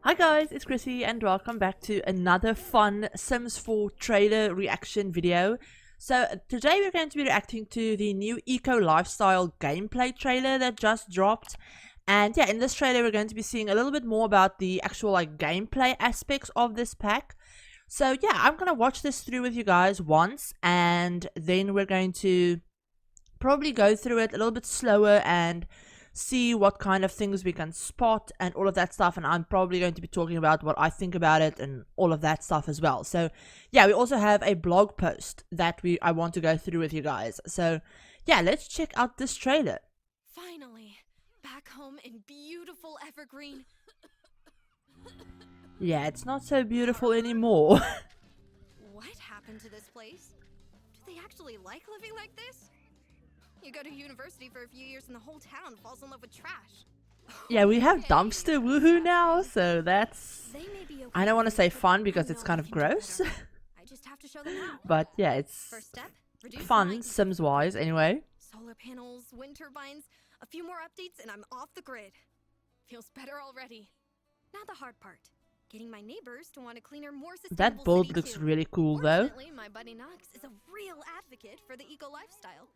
Hi guys, it's Chrissie and welcome back to another fun Sims 4 trailer reaction video. So today we're going to be reacting to the new eco lifestyle gameplay trailer that just dropped. And yeah, in this trailer we're going to be seeing a little bit more about the actual gameplay aspects of this pack. So yeah, I'm gonna watch this through with you guys once, and then we're going to probably go through it a little bit slower and see what kind of things we can spot and all of that stuff. And I'm probably going to be talking about what I think about it and all of that stuff as well. So yeah, we also have a blog post that I want to go through with you guys. So yeah, let's check out this trailer. Finally, back home in beautiful Evergreen. Yeah, it's not so beautiful anymore. What happened to this place? Do they actually like living like this? You go to university for a few years and the whole town falls in love with trash. Yeah, we have dumpster woohoo now, so that's, They may be okay I don't want to with say it, but fun I because know it's kind I of can do gross. better. I just have to show them how. But yeah, it's First step, reduce fun light. Sims wise anyway. Solar panels, wind turbines, a few more updates and I'm off the grid. Feels better already. Now the hard part. Getting my neighbors to want a cleaner, more sustainable That build city looks too. really cool though. Fortunately, my buddy Knox is a real advocate for the eco lifestyle.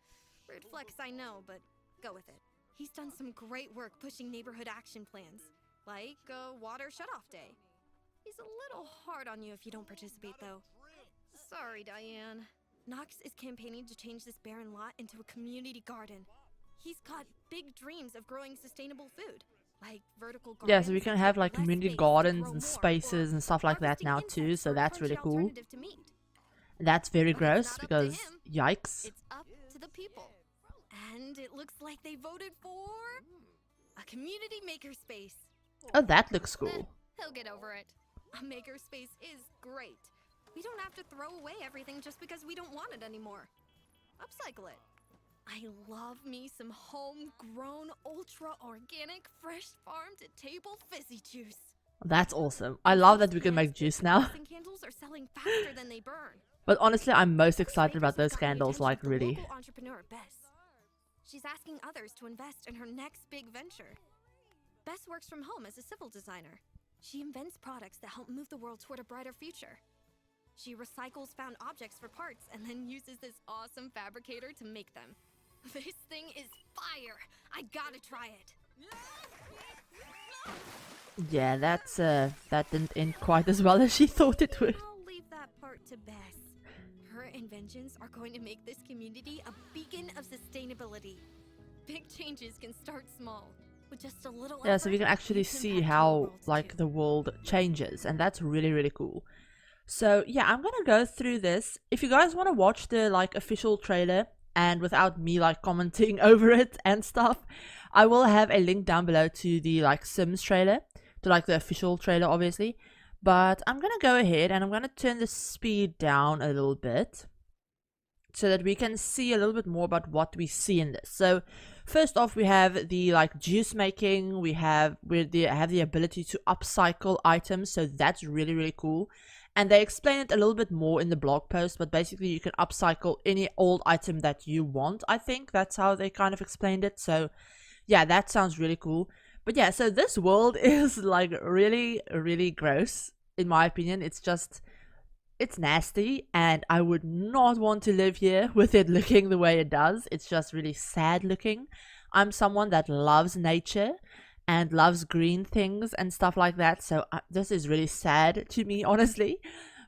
Rude flex, I know, but go with it. He's done some great work pushing neighborhood action plans, like a water shutoff day. He's a little hard on you if you don't participate, though. Sorry, Diane. Knox is campaigning to change this barren lot into a community garden. He's got big dreams of growing sustainable food, like vertical gardens. Yeah, so we can have with like less community space to gardens grow and more, spaces or and stuff like that harvesting now too, insects so for a that's really crunchy cool. alternative to meat. That's very But gross it's not up to because him. yikes. It's up to the people. And it looks like they voted for a community makerspace. Oh, that looks Eh, cool. he'll get over it. A makerspace is great. We don't have to throw away everything just because we don't want it anymore. Upcycle it. I love me some homegrown, ultra-organic, fresh farm-to-table fizzy juice. That's awesome. I love that we can make Plants juice with now. harvesting candles are selling faster than they burn. But honestly, I'm most excited Bakers about those have gotten the candles, attention like of the really. local entrepreneur Bess. She's asking others to invest in her next big venture. Bess works from home as a civil designer. She invents products that help move the world toward a brighter future. She recycles found objects for parts and then uses this awesome fabricator to make them. This thing is fire! I gotta try it! Yeah, that didn't end quite as well as she thought it would. I'll leave that part to Bess. Her inventions are going to make this community a beacon of sustainability. Big changes can start small. With just a little Yeah, so we effort, can actually you can see impact your how world like too. the world changes, and that's really really cool. So yeah, I'm gonna go through this. If you guys want to watch the official trailer and without me commenting over it and stuff, I will have a link down below to the Sims trailer, to the official trailer obviously. But I'm gonna go ahead and I'm gonna turn the speed down a little bit so that we can see a little bit more about what we see in this. So first off, we have the juice making. We have the ability to upcycle items, so that's really really cool. And they explain it a little bit more in the blog post, but basically you can upcycle any old item that you want. I think that's how they kind of explained it. So yeah, that sounds really cool. But yeah, so this world is really really gross in my opinion. It's nasty, and I would not want to live here with it looking the way it does. It's just really sad looking. I'm someone that loves nature and loves green things and stuff like that, so this is really sad to me, honestly.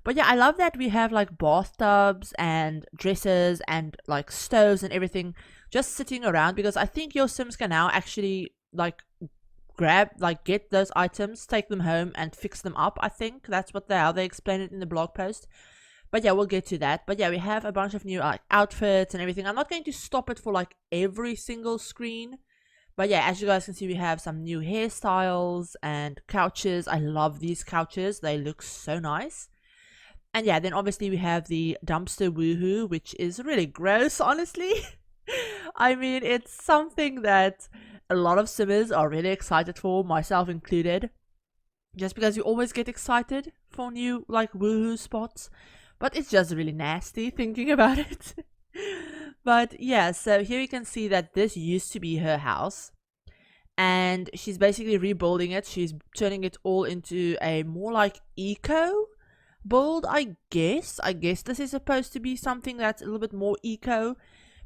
But yeah, I love that we have bathtubs and dressers and stoves and everything just sitting around, because I think your Sims can now actually get those items, take them home and fix them up. I think that's how they explain it in the blog post. But yeah, we'll get to that. But yeah, we have a bunch of new outfits and everything. I'm not going to stop it for every single screen, but yeah, as you guys can see, we have some new hairstyles and couches. I love these couches, they look so nice. And yeah, then obviously we have the dumpster woohoo, which is really gross, honestly. I mean, it's something that a lot of Simmers are really excited for, myself included, just because you always get excited for new woohoo spots, but it's just really nasty thinking about it. But yeah, so here you can see that this used to be her house, and she's basically rebuilding it. She's turning it all into a more like eco build, I guess. This is supposed to be something that's a little bit more eco,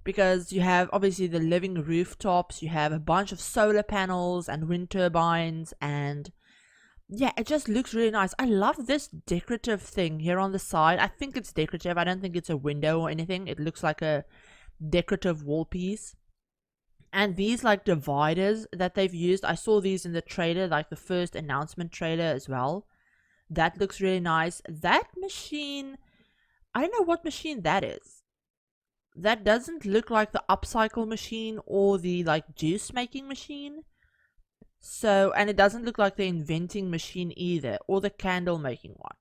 because you have obviously the living rooftops, you have a bunch of solar panels and wind turbines, and yeah, it just looks really nice. I love this decorative thing here on the side. I think it's decorative. I don't think it's a window or anything. It looks like a decorative wall piece. And these like dividers that they've used, I saw these in the trailer, like the first announcement trailer as well. That looks really nice. That machine, I don't know what machine that is. That doesn't look like the upcycle machine or the like juice making machine. So, and it doesn't look like the inventing machine either, or the candle making one.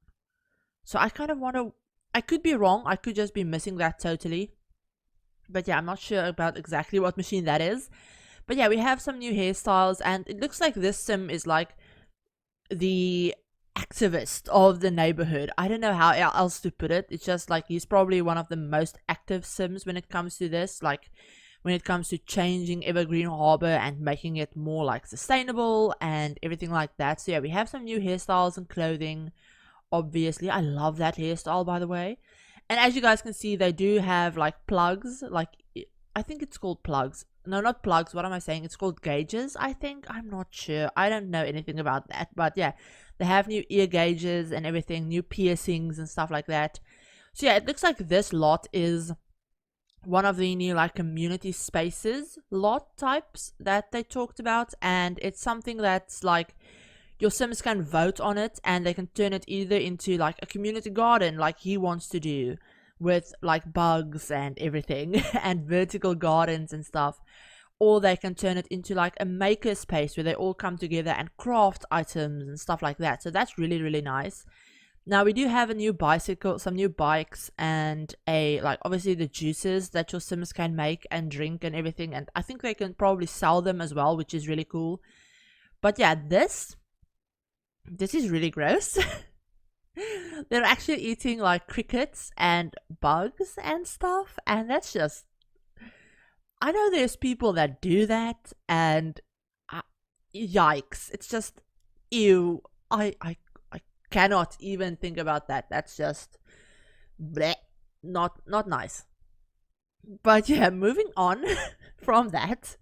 So I kind of want to, I could be wrong, I could just be missing that totally. But yeah, I'm not sure about exactly what machine that is. But yeah, we have some new hairstyles, and it looks like this sim is like the activist of the neighborhood. I don't know how else to put it. It's just like he's probably one of the most active sims when it comes to this, like when it comes to changing Evergreen Harbor and making it more like sustainable and everything like that. So yeah, we have some new hairstyles and clothing. Obviously, I love that hairstyle, by the way. And as you guys can see, they do have like plugs, like I think it's called plugs. No, not plugs. What am I saying? It's called gauges, I think. I'm not sure. I don't know anything about that. But yeah, they have new ear gauges and everything, new piercings and stuff like that. So yeah, it looks like this lot is one of the new like community spaces lot types that they talked about, and it's something that's like your sims can vote on it, and they can turn it either into like a community garden like he wants to do, with like bugs and everything and vertical gardens and stuff, or they can turn it into like a maker space where they all come together and craft items and stuff like that. So that's really, really nice. Now we do have a new bicycle, some new bikes, and a like obviously the juices that your sims can make and drink and everything, and I think they can probably sell them as well, which is really cool. But yeah, this is really gross. They're actually eating like crickets and bugs and stuff, and that's just, I know there's people that do that, and yikes, it's just ew. I cannot even think about that. That's just bleh, not nice. But yeah, moving on from that,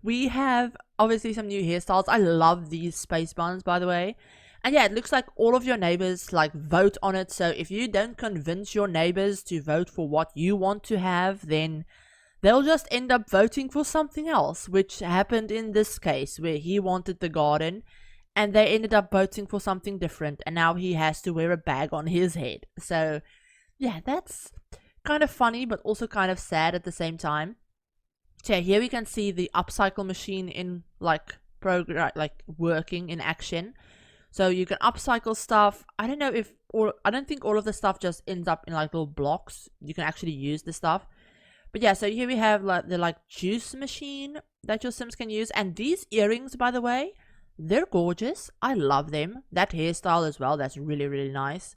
we have obviously some new hairstyles. I love these space buns, by the way. And yeah, it looks like all of your neighbors like vote on it. So if you don't convince your neighbors to vote for what you want to have, then they'll just end up voting for something else, which happened in this case where he wanted the garden and they ended up voting for something different, and now he has to wear a bag on his head. So yeah, that's kind of funny but also kind of sad at the same time. So yeah, here we can see the upcycle machine in like working in action. So you can upcycle stuff. I don't know if, or I don't think all of the stuff just ends up in like little blocks. You can actually use the stuff. But yeah, so here we have like the like juice machine that your sims can use. And these earrings, by the way, they're gorgeous. I love them. That hairstyle as well, that's really, really nice.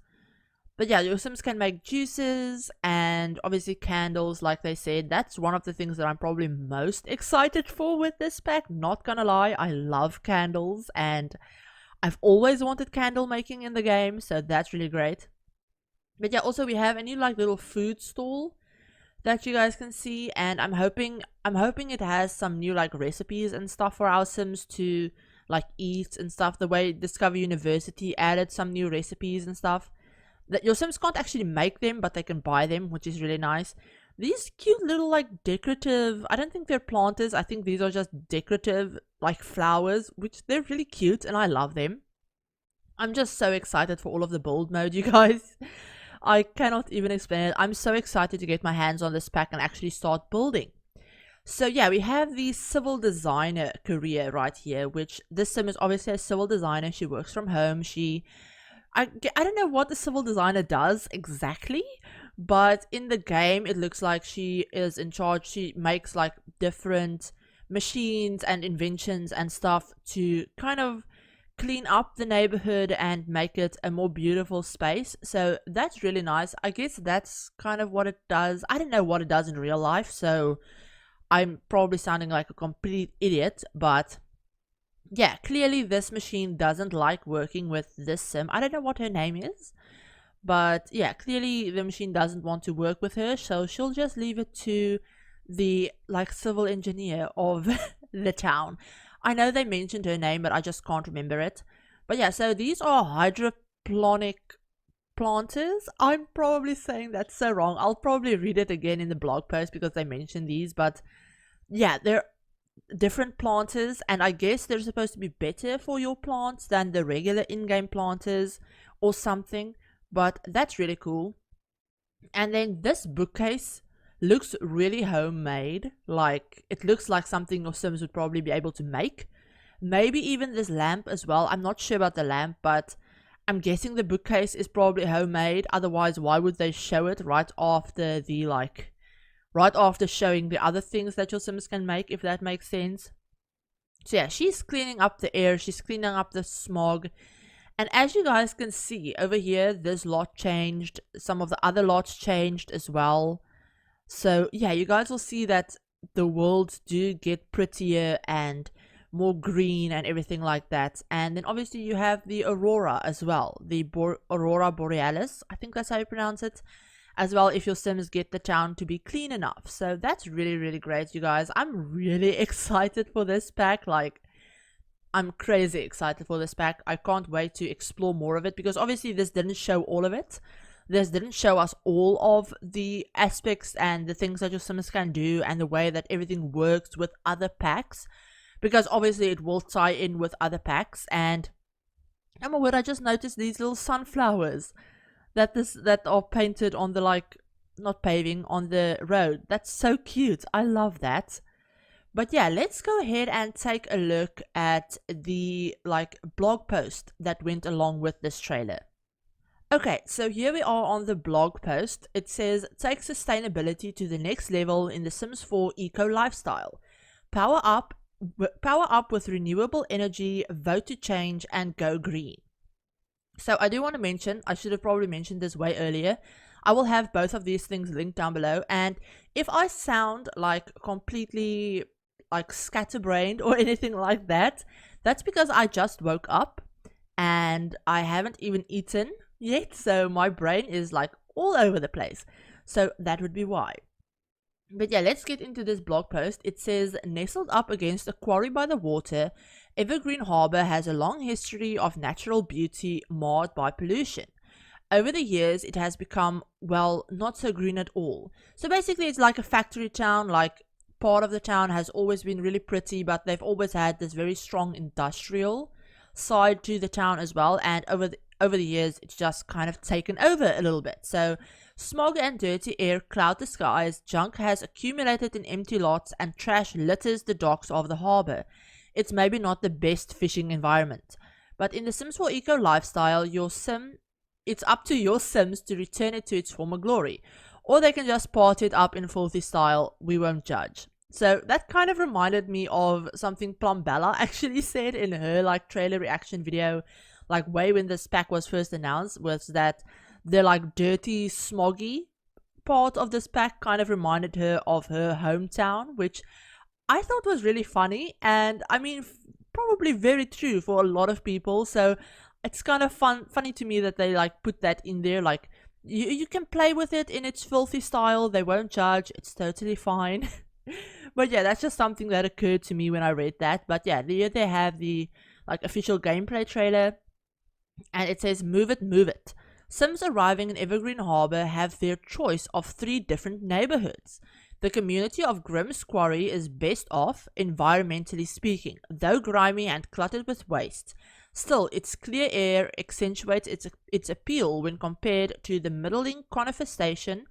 But yeah, your sims can make juices and obviously candles, like they said. That's one of the things that I'm probably most excited for with this pack. Not gonna lie, I love candles and I've always wanted candle making in the game, so that's really great. But yeah, also we have a new like little food stall that you guys can see, and I'm hoping it has some new like recipes and stuff for our sims to like eat and stuff. The way Discover University added some new recipes and stuff that your sims can't actually make them, but they can buy them, which is really nice. These cute little like decorative, I don't think they're planters, I think these are just decorative like flowers, which they're really cute and I love them. I'm just so excited for all of the build mode, you guys. I cannot even explain it. I'm so excited to get my hands on this pack and actually start building. So yeah, we have the civil designer career right here, which this sim is obviously a civil designer. She works from home. I don't know what the civil designer does exactly, but in the game it looks like she is in charge. She makes like different machines and inventions and stuff to kind of clean up the neighborhood and make it a more beautiful space. So that's really nice. I guess that's kind of what it does. I don't know what it does in real life, so I'm probably sounding like a complete idiot, but yeah, clearly this machine doesn't like working with this sim. I don't know what her name is, but yeah, clearly the machine doesn't want to work with her, so she'll just leave it to the like civil engineer of the town. I know they mentioned her name, but I just can't remember it. But yeah, so these are hydroponic planters. I'm probably saying that so wrong. I'll probably read it again in the blog post because they mentioned these, but yeah, they're different planters, and I guess they're supposed to be better for your plants than the regular in-game planters or something, but that's really cool. And then this bookcase looks really homemade, like it looks like something your Sims would probably be able to make. Maybe even this lamp as well. I'm not sure about the lamp, but I'm guessing the bookcase is probably homemade. Otherwise, why would they show it right after the right after showing the other things that your Sims can make, if that makes sense? So yeah, she's cleaning up the air, she's cleaning up the smog. And as you guys can see over here, this lot changed, some of the other lots changed as well. So yeah, you guys will see that the worlds do get prettier and more green and everything like that. And then obviously you have the aurora as well, the aurora borealis, I think that's how you pronounce it, as well, if your Sims get the town to be clean enough. So that's really, really great, you guys. I'm really excited for this pack. Like, I'm crazy excited for this pack. I can't wait to explore more of it, because obviously this didn't show all of it. This didn't show us all of the aspects and the things that your Sims can do and the way that everything works with other packs, because obviously it will tie in with other packs. And oh my word, I just noticed these little sunflowers that are painted on the, like, not paving, on the road. That's so cute. I love that. But yeah, let's go ahead and take a look at the like blog post that went along with this trailer. Okay, so here we are on the blog post. It says, take sustainability to the next level in the Sims 4 eco lifestyle. Power up with renewable energy, vote to change, and go green. So I do want to mention, I should have probably mentioned this way earlier, I will have both of these things linked down below. And if I sound like completely like scatterbrained or anything like that, that's because I just woke up and I haven't even eaten yet, so my brain is like all over the place. So that would be why. But yeah, let's get into this blog post. It says, nestled up against a quarry by the water, Evergreen Harbor has a long history of natural beauty marred by pollution. Over the years, it has become, well, not so green at all. So basically, it's like a factory town. Like, part of the town has always been really pretty, but they've always had this very strong industrial side to the town as well. And over the years, it's just kind of taken over a little bit. So smog and dirty air cloud the skies, junk has accumulated in empty lots, and trash litters the docks of the harbor. It's maybe not the best fishing environment, but in the Sims 4 eco lifestyle, it's up to your Sims to return it to its former glory, or they can just party it up in filthy style. We won't judge. So that kind of reminded me of something Plumbella actually said in her like trailer reaction video, like way when this pack was first announced, was that the like dirty, smoggy part of this pack kind of reminded her of her hometown, which I thought was really funny, and I mean probably very true for a lot of people. So it's kind of funny to me that they like put that in there. Like, you can play with it in its filthy style, they won't judge, it's totally fine. But yeah, that's just something that occurred to me when I read that. But yeah, here they have the like official gameplay trailer, and it says, move it, move it. Sims arriving in Evergreen Harbor have their choice of 3 different neighborhoods. The community of Grimm's Quarry is best off, environmentally speaking, though grimy and cluttered with waste. Still, its clear air accentuates its appeal when compared to the middling Conifer Station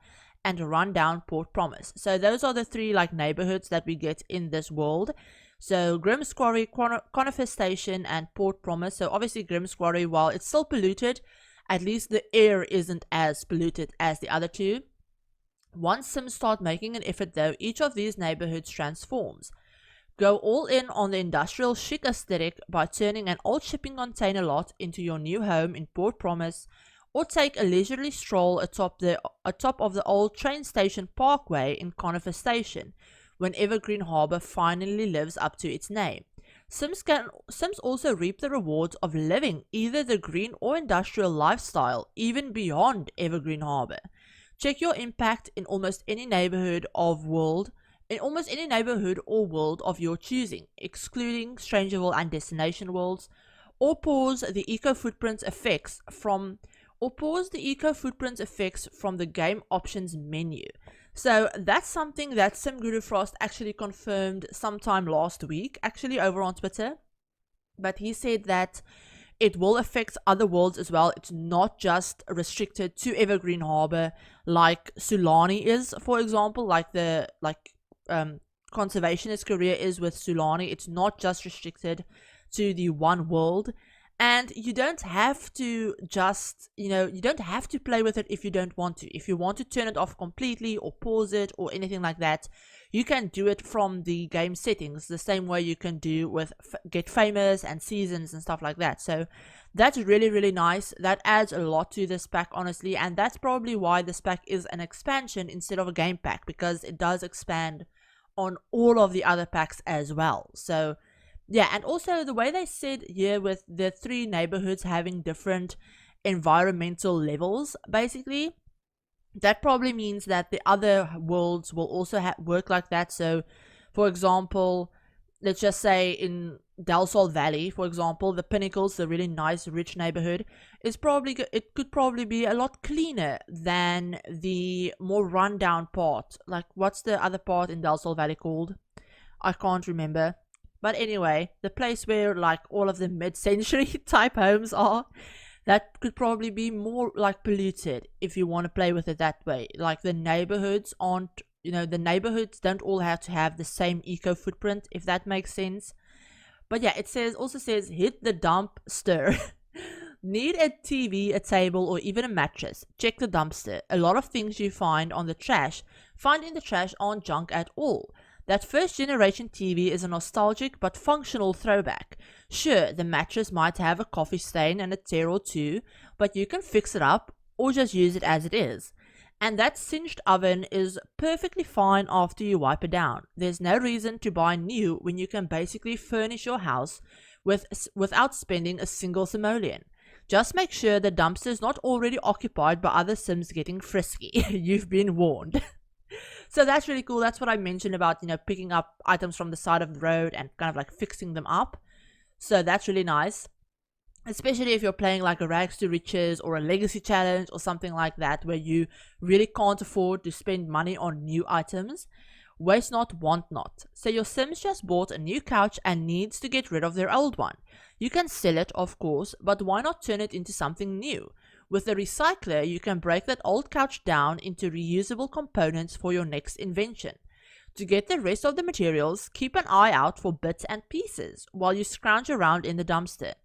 and rundown Port Promise. So those are the 3 like neighborhoods that we get in this world. So Grimm's Quarry, Conifer Station, and Port Promise. So obviously Grimm's Quarry, while it's still polluted, at least the air isn't as polluted as the other 2. Once Sims start making an effort though, each of these neighborhoods transforms. Go all in on the industrial chic aesthetic by turning an old shipping container lot into your new home in Port Promise, or take a leisurely stroll atop of the old train station parkway in Conifer Station, when Evergreen Harbor finally lives up to its name. Sims also reap the rewards of living either the green or industrial lifestyle, even beyond Evergreen Harbor. Check your impact in almost any neighborhood or world of your choosing, excluding Strangerville and Destination Worlds, or pause the eco footprint effects from the game options menu. So that's something that SimGuru Frost actually confirmed sometime last week, actually over on Twitter. But he said that it will affect other worlds as well. It's not just restricted to Evergreen Harbor like Sulani is, for example, like the conservationist career is with Sulani. It's not just restricted to the one world. And you don't have to you don't have to play with it if you don't want to. If you want to turn it off completely or pause it or anything like that, you can do it from the game settings, the same way you can do with Get Famous and Seasons and stuff like that. So that's really, really nice. That adds a lot to this pack, honestly, and that's probably why this pack is an expansion instead of a game pack, because it does expand on all of the other packs as well. So yeah, and also the way they said here with the 3 neighborhoods having different environmental levels, basically, that probably means that the other worlds will also work like that. So, for example, let's just say in Del Sol Valley, for example, the Pinnacles, the really nice, rich neighborhood, it could probably be a lot cleaner than the more rundown part. Like, what's the other part in Del Sol Valley called? I can't remember. But anyway, the place where like all of the mid-century type homes are, that could probably be more like polluted if you want to play with it that way. Like the neighborhoods the neighborhoods don't all have to have the same eco footprint, if that makes sense. But yeah, it also says hit the dumpster. Need a TV, a table, or even a mattress? Check the dumpster. A lot of things you find in the trash aren't junk at all. That first generation TV is a nostalgic but functional throwback. Sure, the mattress might have a coffee stain and a tear or two, but you can fix it up or just use it as it is. And that singed oven is perfectly fine after you wipe it down. There's no reason to buy new when you can basically furnish your house without spending a single simoleon. Just make sure the dumpster is not already occupied by other Sims getting frisky. You've been warned. So that's really cool. That's what I mentioned about, picking up items from the side of the road and kind of like fixing them up. So that's really nice. Especially if you're playing like a Rags to Riches or a Legacy Challenge or something like that, where you really can't afford to spend money on new items. Waste not, want not. So your Sims just bought a new couch and needs to get rid of their old one. You can sell it, of course, but why not turn it into something new? With a recycler, you can break that old couch down into reusable components for your next invention. To get the rest of the materials, keep an eye out for bits and pieces while you scrounge around in the dumpster.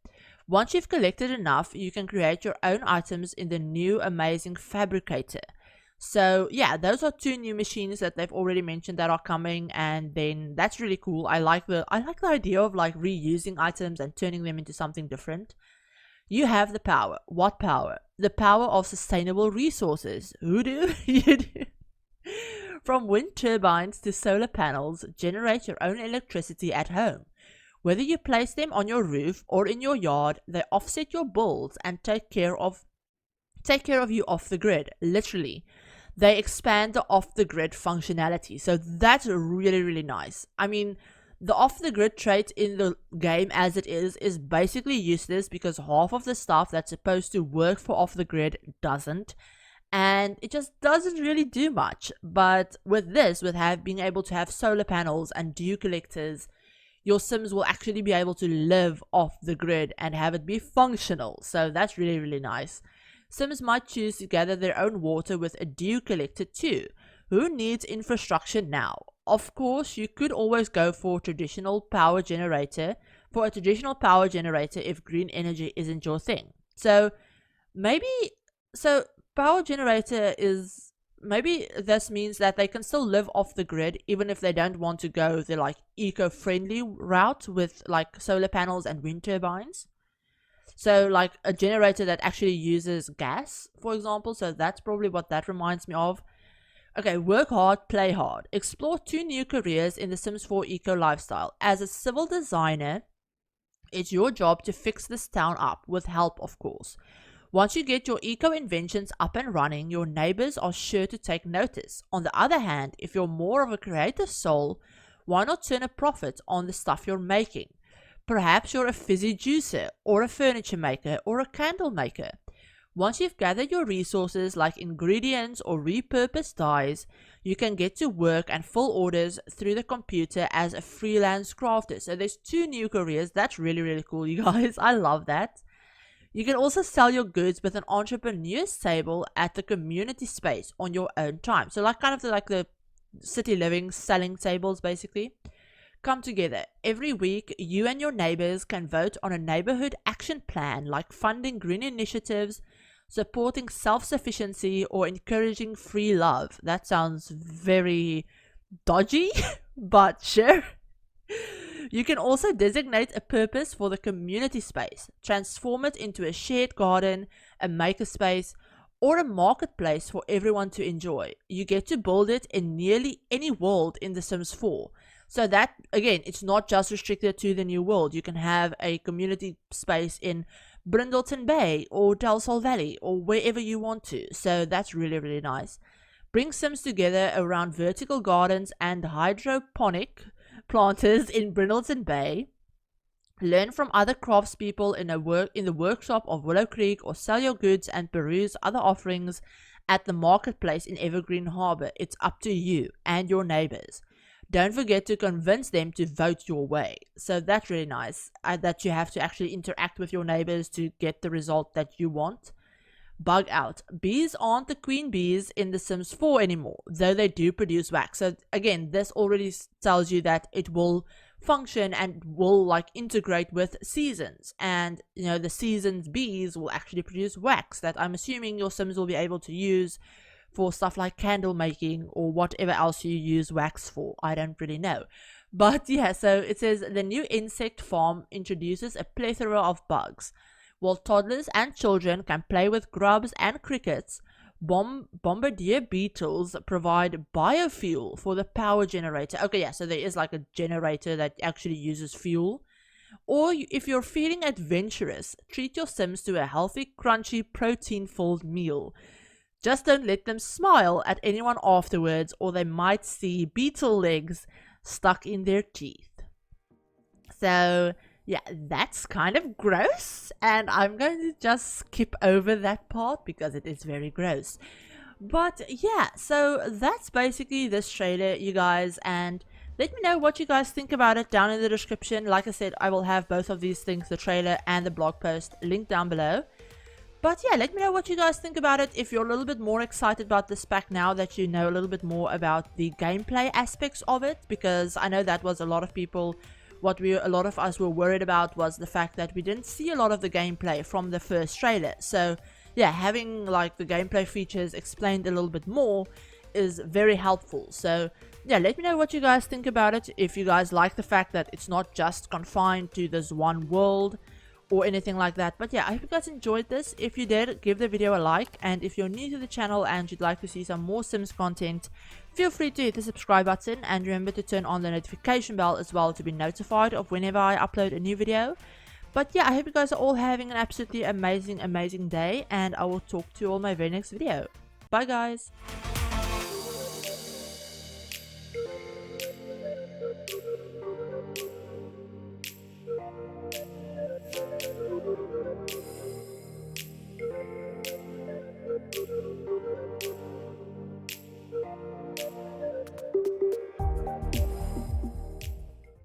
Once you've collected enough, you can create your own items in the new amazing fabricator. So yeah, those are 2 new machines that they've already mentioned that are coming, and then that's really cool. I like the idea of like reusing items and turning them into something different. You have the power. What power? The power of sustainable resources. Who do? You do. From wind turbines to solar panels, generate your own electricity at home. Whether you place them on your roof or in your yard, they offset your bills and take care of you off the grid. Literally, they expand the off the grid functionality. So that's really, really nice. I mean, the off-the-grid trait in the game as it is basically useless because half of the stuff that's supposed to work for off-the-grid doesn't, and it just doesn't really do much. But with being able to have solar panels and dew collectors, your Sims will actually be able to live off the grid and have it be functional. So that's really, really nice. Sims might choose to gather their own water with a dew collector too. Who needs infrastructure now? Of course, you could always go for a traditional power generator if green energy isn't your thing. So power generator is, maybe this means that they can still live off the grid even if they don't want to go the like eco-friendly route with like solar panels and wind turbines. So like a generator that actually uses gas, for example. So that's probably what that reminds me of. Okay, work hard, play hard. Explore 2 new careers in the Sims 4 eco lifestyle. As a civil designer, It's your job to fix this town up, with help of course. Once you get your eco-inventions up and running, your neighbors are sure to take notice. On the other hand, if you're more of a creative soul, why not turn a profit on the stuff you're making? Perhaps you're a fizzy juicer, or a furniture maker, or a candle maker. Once you've gathered your resources like ingredients or repurposed dyes, you can get to work and fill orders through the computer as a freelance crafter. So there's 2 new careers. That's really, really cool, you guys. I love that. You can also sell your goods with an entrepreneur's table at the community space on your own time. So like kind of like the city living selling tables basically. Come together. Every week, you and your neighbors can vote on a neighborhood action plan like funding green initiatives, supporting self-sufficiency, or encouraging free love. That sounds very dodgy, but sure. You can also designate a purpose for the community space, transform it into a shared garden, a makerspace, or a marketplace for everyone to enjoy. You get to build it in nearly any world in The Sims 4. So that, again, it's not just restricted to the new world. You can have a community space in Brindleton Bay or Del Sol Valley or wherever you want to. So that's really, really nice. Bring Sims together around vertical gardens and hydroponic planters in Brindleton Bay. Learn from other craftspeople in the workshop of Willow Creek, or sell your goods and peruse other offerings at the marketplace in Evergreen Harbor. It's up to you and your neighbors. Don't forget to convince them to vote your way. So that's really nice, that you have to actually interact with your neighbors to get the result that you want. Bug out. Bees aren't the queen bees in The Sims 4 anymore, though they do produce wax. So again, this already tells you that it will function and will like integrate with seasons, and you know, the season's bees will actually produce wax that I'm assuming your Sims will be able to use for stuff like candle making or whatever else you use wax for. I don't really know. But yeah, so it says the new insect farm introduces a plethora of bugs. While toddlers and children can play with grubs and crickets, bombardier beetles provide biofuel for the power generator. Okay, yeah, so there is like a generator that actually uses fuel. Or if you're feeling adventurous, treat your Sims to a healthy, crunchy, protein-filled meal. Just don't let them smile at anyone afterwards, or they might see beetle legs stuck in their teeth. So yeah, that's kind of gross, and I'm going to just skip over that part because it is very gross. But yeah, so that's basically this trailer, you guys, and let me know what you guys think about it down in the description. Like I said, I will have both of these things, the trailer and the blog post, linked down below. But yeah, let me know what you guys think about it. If you're a little bit more excited about this pack now that you know a little bit more about the gameplay aspects of it, because I know that was a lot of people, a lot of us were worried about was the fact that we didn't see a lot of the gameplay from the first trailer. So yeah, having like the gameplay features explained a little bit more is very helpful. So yeah, let me know what you guys think about it. If you guys like the fact that it's not just confined to this one world or anything like that. But yeah, I hope you guys enjoyed this. If you did, give the video a like, and if you're new to the channel and you'd like to see some more Sims content, feel free to hit the subscribe button, and remember to turn on the notification bell as well to be notified of whenever I upload a new video. But yeah, I hope you guys are all having an absolutely amazing day, and I will talk to you all in my very next video. Bye guys!